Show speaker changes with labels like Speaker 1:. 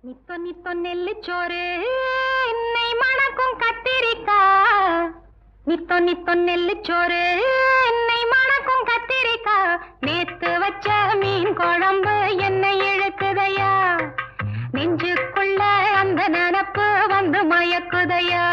Speaker 1: நித்தோ நித்தோ நெல்லுச்சோறு நெய் மணக்கும் கத்திரிக்கா. நித்தோ நித்தோ நெல்லுச்சோறு நெய் மணக்கும் கத்திரிக்கா. நேத்து வச்ச மீன் குழம்பு என்னை இழுக்குதையா. நெஞ்சுக்குள்ள அந்த நினப்பு வந்து மயக்குதையா.